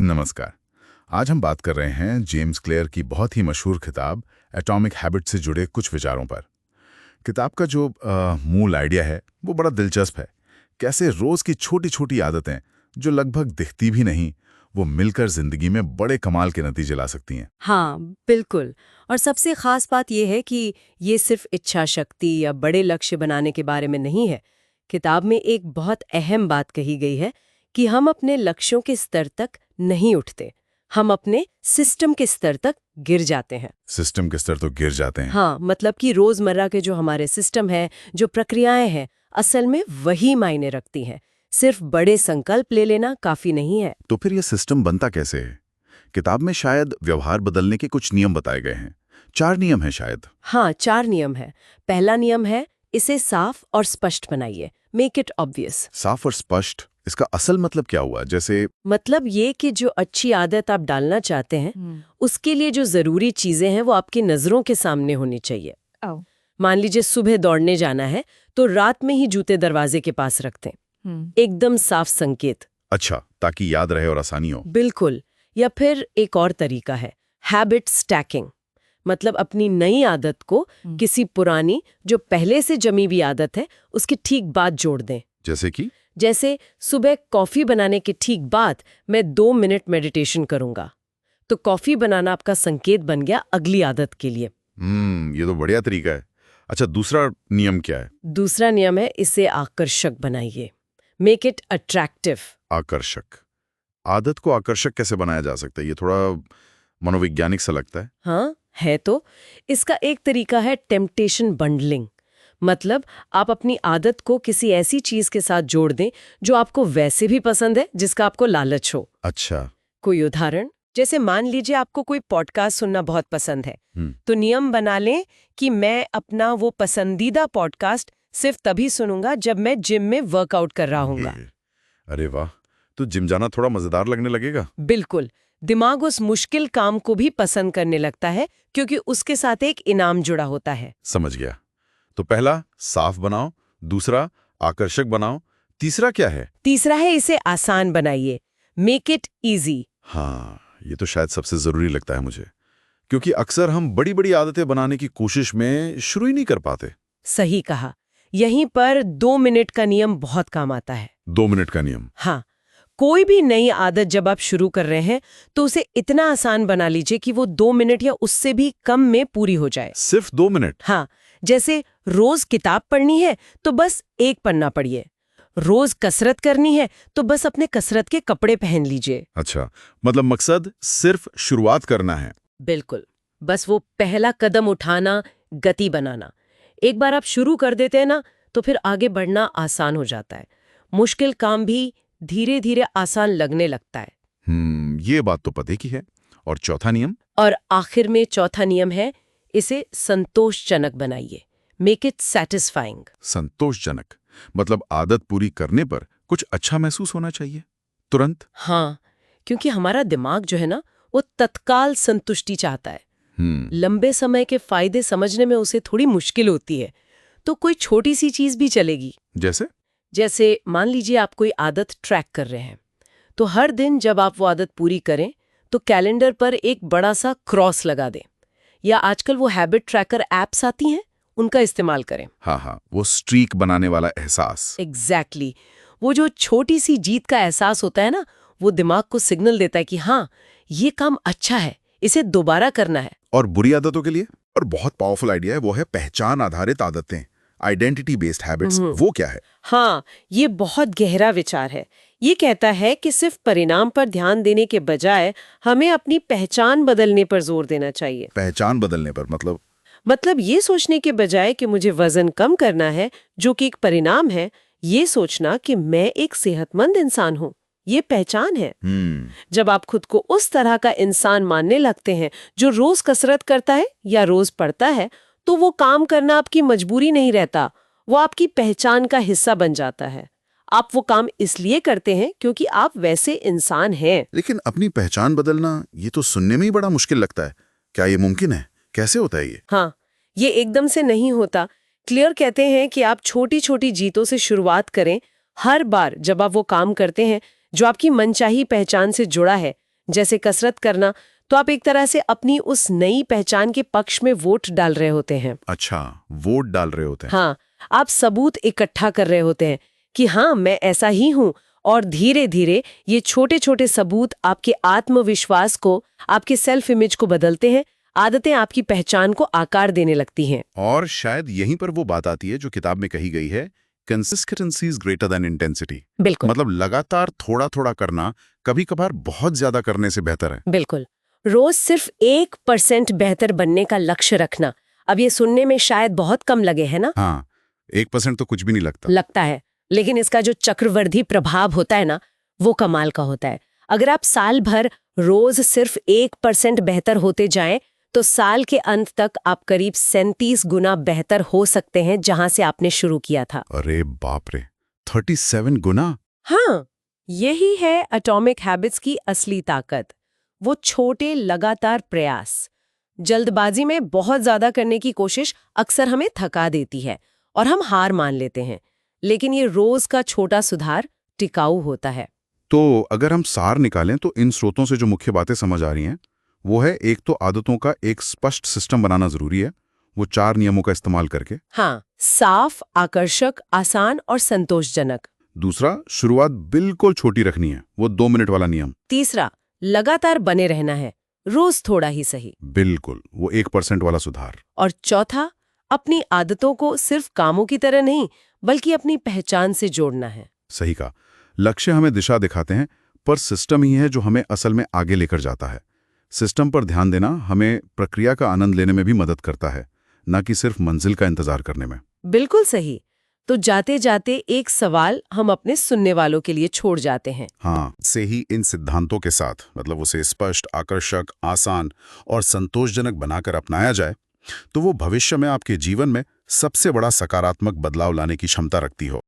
नमस्कार। आज हम बात कर रहे हैं जेम्स क्लियर की बहुत ही मशहूर किताब एटॉमिक हैबिट से जुड़े कुछ विचारों पर। किताब का जो मूल आइडिया है वो बड़ा दिलचस्प है। कैसे रोज की छोटी छोटी आदतें जो लगभग दिखती भी नहीं, वो मिलकर जिंदगी में बड़े कमाल के नतीजे ला सकती हैं। हाँ, बिल्कुल। और सबसे खास बात यह है कि ये सिर्फ इच्छा शक्ति या बड़े लक्ष्य बनाने के बारे में नहीं है। किताब में एक बहुत अहम बात कही गई है कि हम अपने लक्ष्यों के स्तर तक नहीं उठते, हम अपने सिस्टम के स्तर तक गिर जाते हैं। सिस्टम के स्तर तो गिर जाते हैं। हाँ, मतलब कि रोजमर्रा के जो हमारे सिस्टम है, जो प्रक्रियाएं हैं, असल में वही मायने रखती हैं। सिर्फ बड़े संकल्प ले लेना काफी नहीं है। तो फिर ये सिस्टम बनता कैसे है? किताब में शायद व्यवहार बदलने के कुछ नियम बताए गए हैं। 4 नियम हैं शायद। हाँ, 4 नियम है। पहला नियम है, इसे साफ और स्पष्ट बनाइए। Make it obvious. साफ और स्पष्ट, इसका असल मतलब क्या हुआ? जैसे मतलब ये कि जो अच्छी आदत आप डालना चाहते हैं, उसके लिए जो जरूरी चीजें हैं वो आपकी नजरों के सामने होनी चाहिए। मान लीजिए सुबह दौड़ने जाना है तो रात में ही जूते दरवाजे के पास रख दें। एकदम साफ संकेत। अच्छा, ताकि याद रहे और आसानी हो। बिल्कुल। या फिर एक और तरीका है, हैबिट स्टैकिंग। मतलब अपनी नई आदत को किसी पुरानी जो पहले से जमी हुई आदत है उसके ठीक बाद जोड़ दें। जैसे सुबह कॉफी बनाने के ठीक बाद मैं 2 मिनट मेडिटेशन करूंगा, तो कॉफी बनाना आपका संकेत बन गया अगली आदत के लिए। ये तो बढ़िया तरीका है। अच्छा, दूसरा नियम क्या है? दूसरा नियम है, इसे आकर्षक बनाइए। Make it attractive. आकर्षक। आदत को आकर्षक कैसे बनाया जा सकता है? ये थोड़ा मनोवैज्ञानिक सा लगता है। हाँ, है तो। इसका एक तरीका है टेम्पटेशन बंडलिंग। मतलब आप अपनी आदत को किसी ऐसी चीज के साथ जोड़ दें जो आपको वैसे भी पसंद है, जिसका आपको लालच हो। अच्छा। कोई उदाहरण? जैसे मान लीजिए आपको कोई पॉडकास्ट सुनना बहुत पसंद है, तो नियम बना लें कि मैं अपना वो पसंदीदा पॉडकास्ट सिर्फ तभी सुनूंगा जब मैं जिम में वर्कआउट कर रहा हूँगा। अरे वाह, तो जिम जाना थोड़ा मजेदार लगने लगेगा। बिल्कुल। दिमाग उस मुश्किल काम को भी पसंद करने लगता है क्योंकि उसके साथ एक इनाम जुड़ा होता है। समझ गया। तो पहला साफ बनाओ, दूसरा आकर्षक बनाओ, तीसरा क्या है? तीसरा है, इसे आसान बनाइए। Make it easy. हाँ, ये तो शायद सबसे जरूरी लगता है मुझे, क्योंकि अक्सर हम बड़ी बड़ी आदतें बनाने की कोशिश में शुरू ही नहीं कर पाते। सही कहा। यहीं पर 2 मिनट का नियम बहुत काम आता है। 2 मिनट का नियम। हाँ, कोई भी नई आदत जब आप शुरू कर रहे हैं तो उसे इतना आसान बना लीजिए कि वो 2 मिनट या उससे भी कम में पूरी हो जाए। सिर्फ 2 मिनट? हाँ, जैसे रोज किताब पढ़नी है तो बस 1 पन्ना पढ़िए। रोज कसरत करनी है तो बस अपने कसरत के कपड़े पहन लीजिए। अच्छा, मतलब मकसद सिर्फ शुरुआत करना है। बिल्कुल। बस वो पहला कदम उठाना, गति बनाना। एक बार आप शुरू कर देते हैं ना, तो फिर आगे बढ़ना आसान हो जाता है। मुश्किल काम भी धीरे धीरे आसान लगने लगता है। ये बात तो पते की है। और चौथा नियम? और आखिर में चौथा नियम है, इसे संतोषजनक बनाइए। Make it satisfying. संतोषजनक मतलब आदत पूरी करने पर कुछ अच्छा महसूस होना चाहिए, तुरंत। हाँ, क्योंकि हमारा दिमाग जो है ना, वो तत्काल संतुष्टि चाहता है। लंबे समय के फायदे समझने में उसे थोड़ी मुश्किल होती है, तो कोई छोटी सी चीज भी चलेगी। जैसे मान लीजिए आप कोई आदत ट्रैक कर रहे हैं, तो हर दिन जब आप वो आदत पूरी करें तो कैलेंडर पर एक बड़ा सा क्रॉस लगा दें। या आजकल वो हैबिट ट्रैकर एप्स आती हैं, उनका इस्तेमाल करें। हाँ, वो स्ट्रीक बनाने वाला एहसास। एग्जैक्टली। वो जो छोटी सी जीत का एहसास होता है ना, वो दिमाग को सिग्नल देता है कि हाँ, ये काम अच्छा है, इसे दोबारा करना है। और बुरी आदतों के लिए और बहुत पावरफुल आइडिया है, वो है पहचान आधारित आदतें, आइडेंटिटी बेस्ड हैबिट्स। वो क्या है? हाँ, ये बहुत गहरा विचार है। ये कहता है कि सिर्फ परिणाम पर ध्यान देने के बजाय हमें अपनी पहचान बदलने पर जोर देना चाहिए। पहचान बदलने पर मतलब ये सोचने के बजाय कि मुझे वजन कम करना है, जो कि एक परिणाम है, ये सोचना कि मैं एक सेहतमंद इंसान हूँ, ये पहचान है। जब आप खुद को उस तरह का इंसान मानने लगते हैं जो रोज कसरत करता है या रोज पढ़ता है, तो वो काम करना आपकी मजबूरी नहीं रहता, वो आपकी पहचान का हिस्सा बन जाता है। आप वो काम इसलिए करते हैं क्योंकि आप वैसे इंसान हैं। लेकिन अपनी पहचान बदलना, ये तो सुनने में ही बड़ा मुश्किल लगता है। क्या ये मुमकिन है? कैसे होता है ये? हाँ, ये एकदम से नहीं होता। क्लियर कहते हैं कि आप छोटी छोटी जीतों से शुरुआत करें। हर बार जब आप वो काम करते हैं जो आपकी मनचाही पहचान से जुड़ा है, जैसे कसरत करना, तो आप एक तरह से अपनी उस नई पहचान के पक्ष में वोट डाल रहे होते हैं। अच्छा, वोट डाल रहे होते हैं। हाँ, आप सबूत इकट्ठा कर रहे होते हैं कि हाँ, मैं ऐसा ही हूं, और धीरे धीरे ये छोटे छोटे सबूत आपके आत्मविश्वास को, आपके सेल्फ इमेज को बदलते हैं। आदतें आपकी पहचान को आकार देने लगती हैं। और शायद यहीं पर वो बात आती है जो किताब में कही गई है, consistency is greater than intensity. बिल्कुल, मतलब लगातार थोड़ा थोड़ा करना कभी कभार बहुत ज्यादा करने से बेहतर है। बिल्कुल। रोज सिर्फ 1% बेहतर बनने का लक्ष्य रखना, अब ये सुनने में शायद बहुत कम लगे, है ना? हाँ, 1% तो कुछ भी नहीं लगता है, लेकिन इसका जो चक्रवृद्धि प्रभाव होता है ना, वो कमाल का होता है। अगर आप साल भर रोज सिर्फ 1% बेहतर होते जाएं, तो साल के अंत तक आप करीब 37 गुना बेहतर हो सकते हैं जहां से आपने शुरू किया था। अरे बाप रे, 37 गुना। हाँ, यही है एटॉमिक हैबिट्स की असली ताकत। वो छोटे लगातार प्रयास। जल्दबाजी में बहुत ज्यादा करने की कोशिश अक्सर हमें थका देती है और हम हार मान लेते हैं, लेकिन ये रोज का छोटा सुधार टिकाऊ होता है। तो अगर हम सार निकालें तो इन स्रोतों से जो मुख्य बातें समझ आ रही हैं वो है, एक तो आदतों का एक स्पष्ट सिस्टम बनाना जरूरी है, वो 4 नियमों का इस्तेमाल करके। हाँ, साफ, आकर्षक, आसान और संतोषजनक। दूसरा, शुरुआत बिल्कुल छोटी रखनी है, वो 2 मिनट वाला नियम। तीसरा, लगातार बने रहना है, रोज थोड़ा ही सही। बिल्कुल, वो 1% वाला सुधार। और चौथा, अपनी आदतों को सिर्फ कामों की तरह नहीं, बल्कि अपनी पहचान से जोड़ना है। सही कहा। लक्ष्य हमें दिशा दिखाते हैं, पर सिस्टम ही है जो हमें असल में आगे लेकर जाता है। सिस्टम पर ध्यान देना हमें प्रक्रिया का आनंद लेने में भी मदद करता है, न कि सिर्फ मंजिल का इंतजार करने में। बिल्कुल सही। तो जाते जाते एक सवाल हम अपने सुनने वालों के लिए छोड़ जाते हैं। हाँ, से ही इन सिद्धांतों के साथ, मतलब उसे स्पष्ट, आकर्षक, आसान और संतोषजनक बनाकर अपनाया जाए, तो वो भविष्य में आपके जीवन में सबसे बड़ा सकारात्मक बदलाव लाने की क्षमता रखती हो।